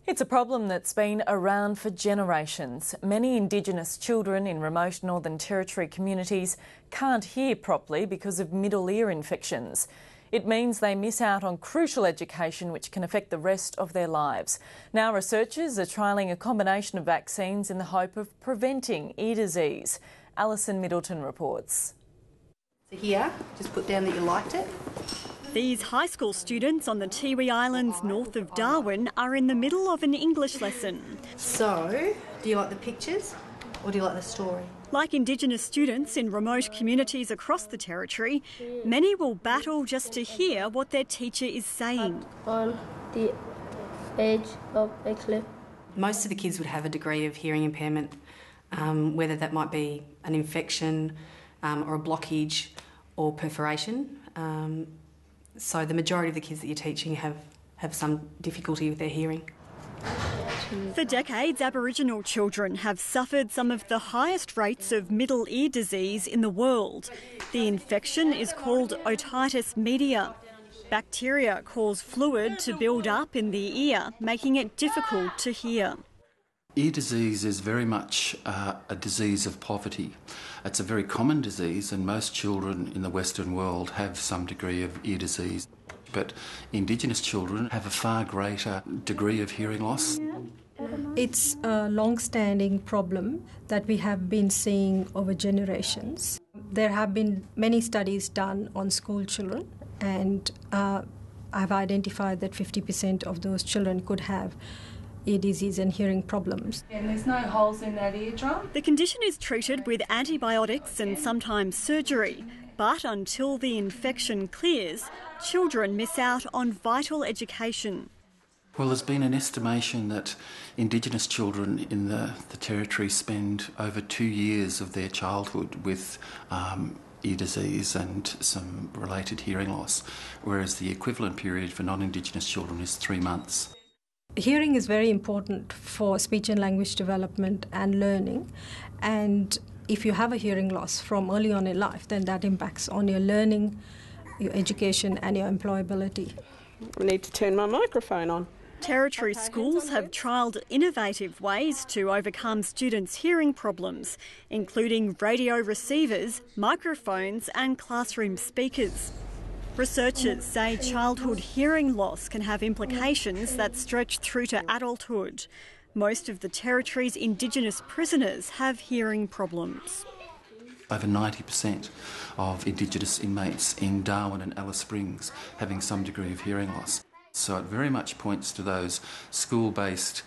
It's a problem that's been around for generations. Many Indigenous children in remote Northern Territory communities can't hear properly because of middle ear infections. It means they miss out on crucial education which can affect the rest of their lives. Now researchers are trialling a combination of vaccines in the hope of preventing ear disease. Alison Middleton reports. So here, just put down that you liked it. These high school students on the Tiwi Islands north of Darwin are in the middle of an English lesson. So, do you like the pictures or do you like the story? Like Indigenous students in remote communities across the Territory, many will battle just to hear what their teacher is saying. On the edge of a cliff. Most of the kids would have a degree of hearing impairment, whether that might be an infection or a blockage or perforation. So the majority of the kids that you're teaching have some difficulty with their hearing. For decades, Aboriginal children have suffered some of the highest rates of middle ear disease in the world. The infection is called otitis media. Bacteria cause fluid to build up in the ear, making it difficult to hear. Ear disease is very much a disease of poverty. It's a very common disease and most children in the Western world have some degree of ear disease. But Indigenous children have a far greater degree of hearing loss. It's a long-standing problem that we have been seeing over generations. There have been many studies done on school children and I've identified that 50% of those children could have ear disease and hearing problems. And there's no holes in that eardrum. The condition is treated with antibiotics and sometimes surgery, but until the infection clears, children miss out on vital education. Well, there's been an estimation that Indigenous children in the Territory spend over 2 years of their childhood with ear disease and some related hearing loss, whereas the equivalent period for non-Indigenous children is 3 months. Hearing is very important for speech and language development and learning, and if you have a hearing loss from early on in life, then that impacts on your learning, your education and your employability. I need to turn my microphone on. Territory schools have trialled innovative ways to overcome students' hearing problems, including radio receivers, microphones and classroom speakers. Researchers say childhood hearing loss can have implications that stretch through to adulthood. Most of the Territory's Indigenous prisoners have hearing problems. Over 90% of Indigenous inmates in Darwin and Alice Springs having some degree of hearing loss. So it very much points to those school-based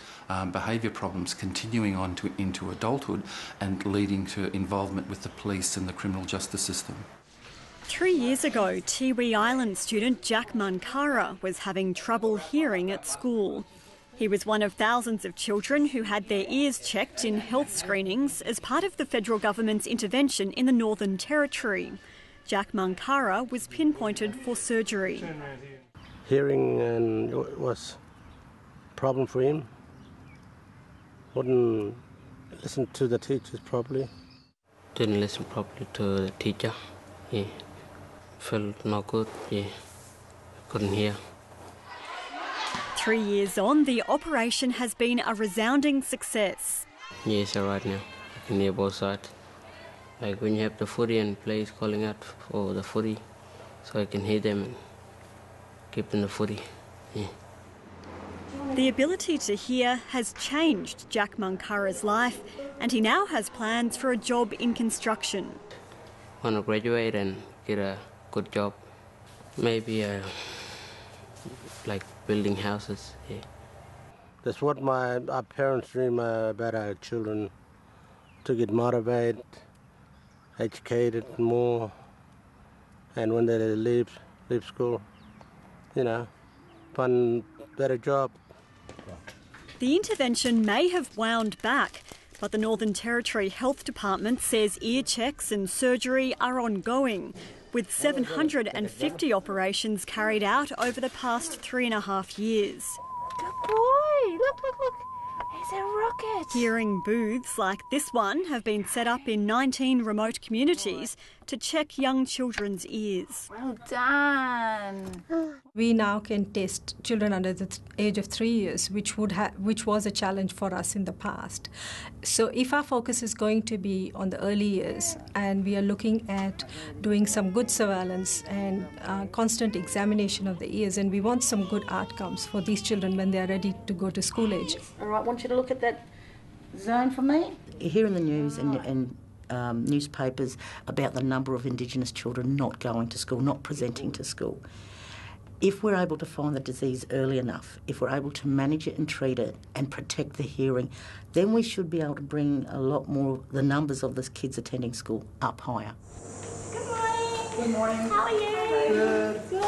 behaviour problems continuing on into adulthood and leading to involvement with the police and the criminal justice system. 3 years ago, Tiwi Island student Jack Mankara was having trouble hearing at school. He was one of thousands of children who had their ears checked in health screenings as part of the federal government's intervention in the Northern Territory. Jack Mankara was pinpointed for surgery. Hearing was a problem for him. Wouldn't listen to the teachers properly. Didn't listen properly to the teacher. Yeah. Felt not good. Yeah. Couldn't hear. 3 years on, the operation has been a resounding success. Yes, right now. I can hear both sides. Like when you have the footy and players calling out for the footy, so I can hear them and keep in the footy. Yeah. The ability to hear has changed Jack Mankara's life, and he now has plans for a job in construction. I want to graduate and get a good job. Maybe like building houses. Yeah. That's what our parents dream about our children, to get motivated, educated more, and when they leave school, find a better job. The intervention may have wound back, but the Northern Territory Health Department says ear checks and surgery are ongoing, with 750 operations carried out over the past 3.5 years. Good boy! Look. It's a rocket! Hearing booths like this one have been set up in 19 remote communities to check young children's ears. Well done! We now can test children under the age of 3 years, which was a challenge for us in the past. So if our focus is going to be on the early years and we are looking at doing some good surveillance and constant examination of the ears, and we want some good outcomes for these children when they are ready to go to school age. All right, I want you to look at that zone for me. You hear in the news and newspapers about the number of Indigenous children not going to school, not presenting to school. If we're able to find the disease early enough, if we're able to manage it and treat it and protect the hearing, then we should be able to bring a lot more, the numbers of the kids attending school up higher. Good morning! Good morning. How are you? Good.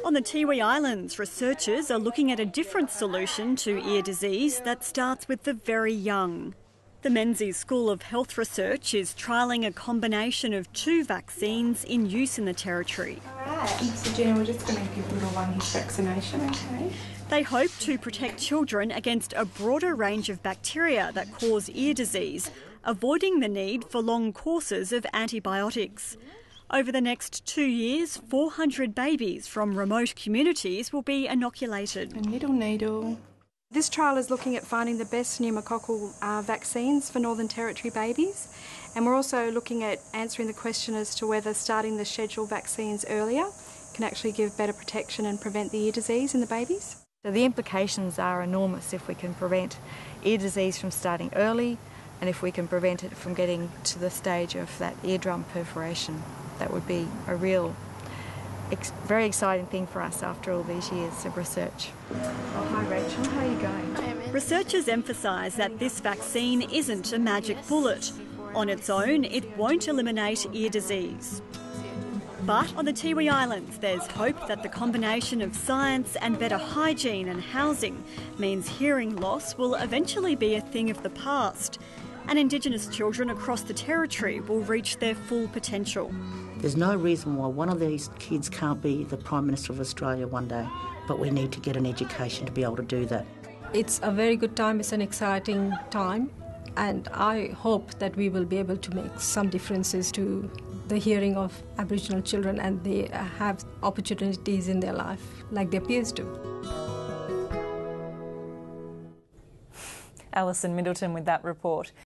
On the Tiwi Islands, researchers are looking at a different solution to ear disease that starts with the very young. The Menzies School of Health Research is trialling a combination of 2 vaccines in use in the Territory. Alright, so Jenna, we're just going to give little one his vaccination, okay? They hope to protect children against a broader range of bacteria that cause ear disease, avoiding the need for long courses of antibiotics. Over the next 2 years, 400 babies from remote communities will be inoculated. A little needle. This trial is looking at finding the best pneumococcal vaccines for Northern Territory babies, and we're also looking at answering the question as to whether starting the scheduled vaccines earlier can actually give better protection and prevent the ear disease in the babies. So the implications are enormous if we can prevent ear disease from starting early, and if we can prevent it from getting to the stage of that eardrum perforation. That would be a real very exciting thing for us after all these years of research. Oh, hi Rachel, how are you going? Researchers emphasise that this vaccine isn't a magic bullet. On its own, it won't eliminate ear disease. But on the Tiwi Islands, there's hope that the combination of science and better hygiene and housing means hearing loss will eventually be a thing of the past, and Indigenous children across the Territory will reach their full potential. There's no reason why one of these kids can't be the Prime Minister of Australia one day, but we need to get an education to be able to do that. It's a very good time, it's an exciting time, and I hope that we will be able to make some differences to the hearing of Aboriginal children, and they have opportunities in their life like their peers do. Alison Middleton with that report.